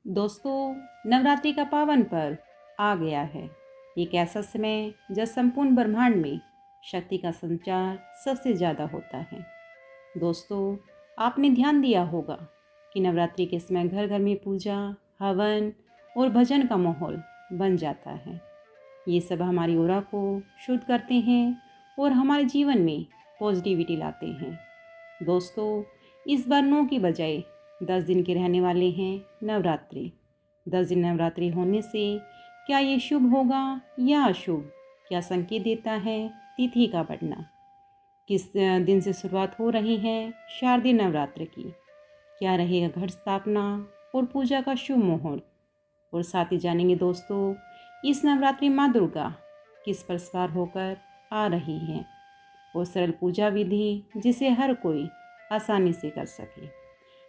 दोस्तों, नवरात्रि का पावन पर्व आ गया है। एक ऐसा समय जब संपूर्ण ब्रह्मांड में शक्ति का संचार सबसे ज़्यादा होता है। दोस्तों, आपने ध्यान दिया होगा कि नवरात्रि के समय घर घर में पूजा, हवन और भजन का माहौल बन जाता है। ये सब हमारी ऑरा को शुद्ध करते हैं और हमारे जीवन में पॉजिटिविटी लाते हैं। दोस्तों, इस बार 9 की बजाय 10 दिन के रहने वाले हैं नवरात्रि। 10 दिन नवरात्रि होने से क्या ये शुभ होगा या अशुभ? क्या संकेत देता है तिथि का बढ़ना? किस दिन से शुरुआत हो रही है शारदीय नवरात्र की? क्या रहेगा घट स्थापना और पूजा का शुभ मुहूर्त? और साथ ही जानेंगे दोस्तों, इस नवरात्रि माँ दुर्गा किस पर सवार होकर आ रही हैं और सरल पूजा विधि जिसे हर कोई आसानी से कर सके।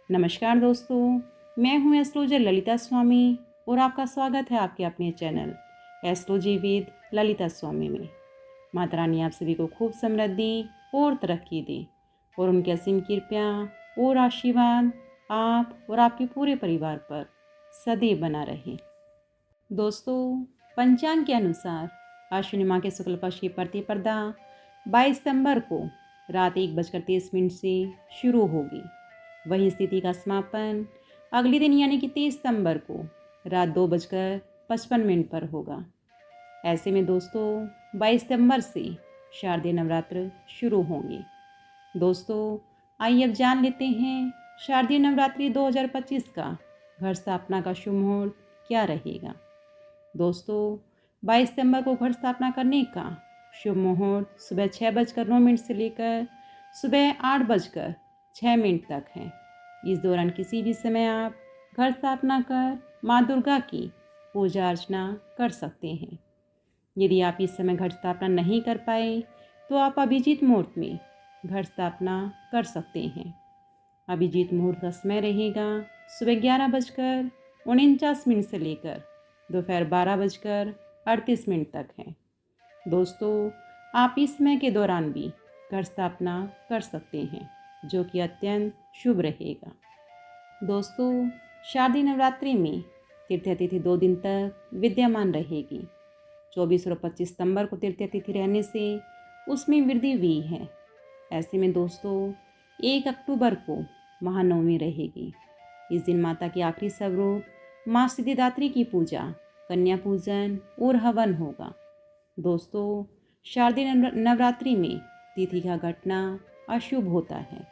नमस्कार दोस्तों, मैं हूं एस्ट्रोलॉजर ललिता स्वामी और आपका स्वागत है आपके अपने चैनल एस्ट्रोलॉजी विद ललिता स्वामी में। माता रानी आप सभी को खूब समृद्धि और तरक्की दे और उनकी असीम कृपा और आशीर्वाद आप और आपके पूरे परिवार पर सदैव बना रहे। दोस्तों, पंचांग के अनुसार अश्विनी माह के शुक्ल पक्ष की प्रतिपदा 22 सितंबर को रात 1:23 से शुरू होगी। वही स्थिति का समापन अगले दिन यानी कि 23 सितंबर को रात 2:55 पर होगा। ऐसे में दोस्तों 22 सितंबर से शारदीय नवरात्र शुरू होंगे। दोस्तों, आइए अब जान लेते हैं शारदीय नवरात्रि 2025 का घर स्थापना का शुभ मुहूर्त क्या रहेगा। दोस्तों, 22 सितंबर को घट स्थापना करने का शुभ मुहूर्त सुबह 6:09 से लेकर सुबह 8:06 तक है। इस दौरान किसी भी समय आप घट स्थापना कर माँ दुर्गा की पूजा अर्चना कर सकते हैं। यदि आप इस समय घट स्थापना नहीं कर पाए तो आप अभिजीत मुहूर्त में घट स्थापना कर सकते हैं। अभिजीत मुहूर्त का समय रहेगा सुबह 11:49 से लेकर दोपहर 12:38 तक है। दोस्तों, आप इस समय के दौरान भी घट स्थापना कर सकते हैं, जो कि अत्यंत शुभ रहेगा। दोस्तों, शारदीय नवरात्रि में तृतीया तिथि 2 दिन तक विद्यमान रहेगी। 24 और 25 सितंबर को तृतीया तिथि रहने से उसमें वृद्धि हुई है। ऐसे में दोस्तों 1 अक्टूबर को महानवमी रहेगी। इस दिन माता की आखिरी स्वरूप माँ सिद्धिदात्री की पूजा, कन्या पूजन और हवन होगा। दोस्तों, शारदीय नवरात्रि में तिथि का घटना अशुभ होता है,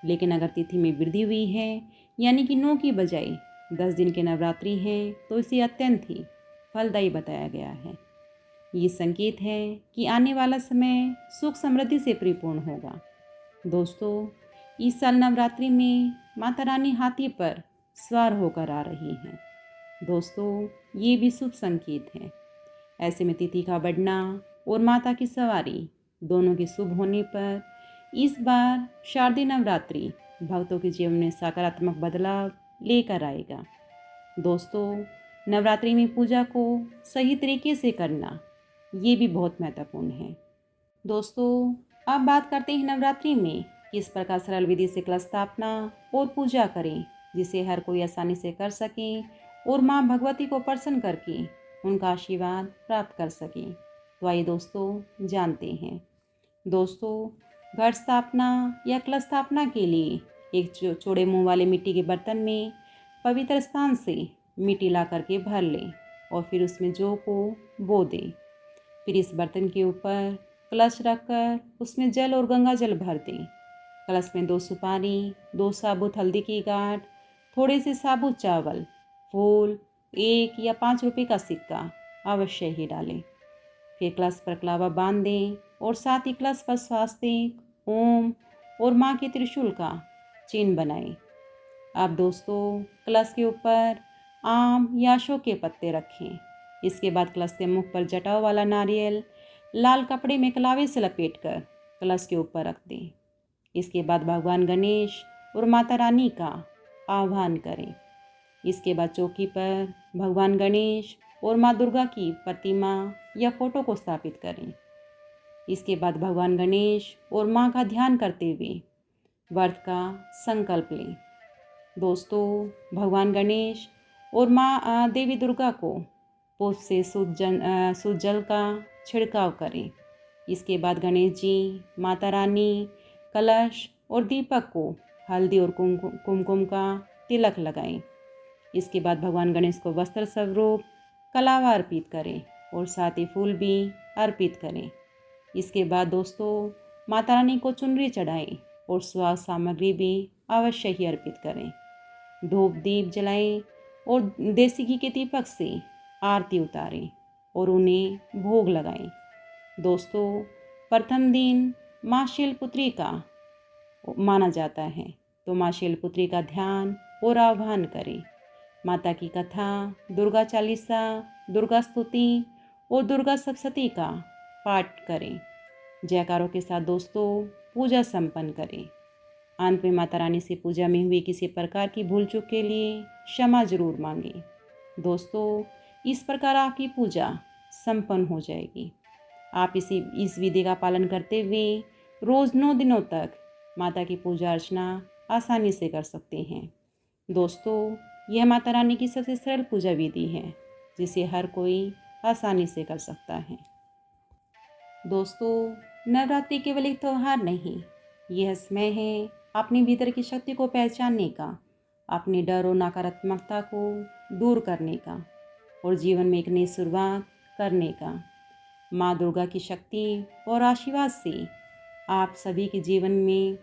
लेकिन अगर तिथि में वृद्धि हुई है यानी कि 9 की बजाय 10 दिन की नवरात्रि है तो इसे अत्यंत ही फलदायी बताया गया है। ये संकेत है कि आने वाला समय सुख समृद्धि से परिपूर्ण होगा। दोस्तों, इस साल नवरात्रि में माता रानी हाथी पर सवार होकर आ रही हैं। दोस्तों, ये भी शुभ संकेत है। ऐसे में तिथि का बढ़ना और माता की सवारी दोनों के शुभ होने पर इस बार शारदीय नवरात्रि भक्तों के जीवन में सकारात्मक बदलाव लेकर आएगा। दोस्तों, नवरात्रि में पूजा को सही तरीके से करना ये भी बहुत महत्वपूर्ण है। दोस्तों, अब बात करते हैं नवरात्रि में किस प्रकार सरल विधि से कलश स्थापना और पूजा करें, जिसे हर कोई आसानी से कर सके और माँ भगवती को प्रसन्न करके उनका आशीर्वाद प्राप्त कर सके। तो आइए दोस्तों जानते हैं। दोस्तों, घट स्थापना या कलश स्थापना के लिए एक चौड़े मुंह वाले मिट्टी के बर्तन में पवित्र स्थान से मिट्टी ला करके भर लें और फिर उसमें जौ को बो दें। फिर इस बर्तन के ऊपर कलश रखकर उसमें जल और गंगा जल भर दें। कलश में 2 सुपारी, 2 साबुत हल्दी की गांठ, थोड़े से साबुत चावल, फूल, 1 या 5 रुपये का सिक्का अवश्य ही डालें। फिर कलश पर कलावा बांध दें और साथ ही कलश पर स्वास्तिक, ओम और माँ के त्रिशूल का चिन्ह बनाएं। अब दोस्तों, कलश के ऊपर आम या अशोक के पत्ते रखें। इसके बाद कलश के मुख पर जटाओ वाला नारियल लाल कपड़े में कलावे से लपेटकर कलश के ऊपर रख दें। इसके बाद भगवान गणेश और माता रानी का आह्वान करें। इसके बाद चौकी पर भगवान गणेश और माँ दुर्गा की प्रतिमा या फोटो को स्थापित करें। इसके बाद भगवान गणेश और माँ का ध्यान करते हुए व्रत का संकल्प लें। दोस्तों, भगवान गणेश और माँ देवी दुर्गा को पुष्प से शुद्ध जल का छिड़काव करें। इसके बाद गणेश जी, माता रानी, कलश और दीपक को हल्दी और कुमकुम का तिलक लगाएं। इसके बाद भगवान गणेश को वस्त्र स्वरूप कलावा अर्पित करें और साथ ही फूल भी अर्पित करें। इसके बाद दोस्तों माता रानी को चुनरी चढ़ाएं और स्वास्थ्य सामग्री भी अवश्य ही अर्पित करें। धूप दीप जलाएं और देसी घी के दीपक से आरती उतारें और उन्हें भोग लगाएं। दोस्तों प्रथम दिन माँ शैलपुत्री का माना जाता है, तो माँ शैलपुत्री का ध्यान और आह्वान करें। माता की कथा, दुर्गा चालीसा, दुर्गा स्तुति और दुर्गा सप्तशती का पाठ करें। जयकारों के साथ दोस्तों पूजा संपन्न करें। अंत में माता रानी से पूजा में हुई किसी प्रकार की भूल चूक के लिए क्षमा जरूर मांगें। दोस्तों इस प्रकार आपकी पूजा संपन्न हो जाएगी। आप इस विधि का पालन करते हुए रोज़ 9 दिनों तक माता की पूजा अर्चना आसानी से कर सकते हैं। दोस्तों यह माता रानी की सबसे सरल पूजा विधि है जिसे हर कोई आसानी से कर सकता है। दोस्तों नवरात्रि केवल एक त्यौहार नहीं, यह समय है अपने भीतर की शक्ति को पहचानने का, अपने डर और नकारात्मकता को दूर करने का और जीवन में एक नई शुरुआत करने का। माँ दुर्गा की शक्ति और आशीर्वाद से आप सभी के जीवन में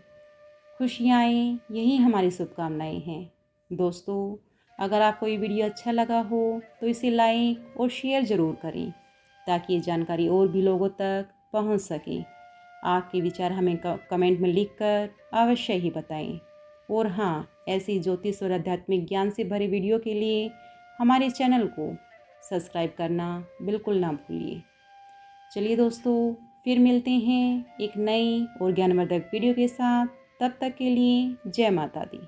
खुशियाँ आएँ, यही हमारी शुभकामनाएं हैं। दोस्तों अगर आपको ये वीडियो अच्छा लगा हो तो इसे लाइक और शेयर ज़रूर करें ताकि ये जानकारी और भी लोगों तक पहुंच सके। आपके विचार हमें कमेंट में लिखकर अवश्य ही बताएं। और हाँ, ऐसी ज्योतिष और आध्यात्मिक ज्ञान से भरे वीडियो के लिए हमारे चैनल को सब्सक्राइब करना बिल्कुल ना भूलिए। चलिए दोस्तों फिर मिलते हैं एक नई और ज्ञानवर्धक वीडियो के साथ। तब तक के लिए जय माता दी।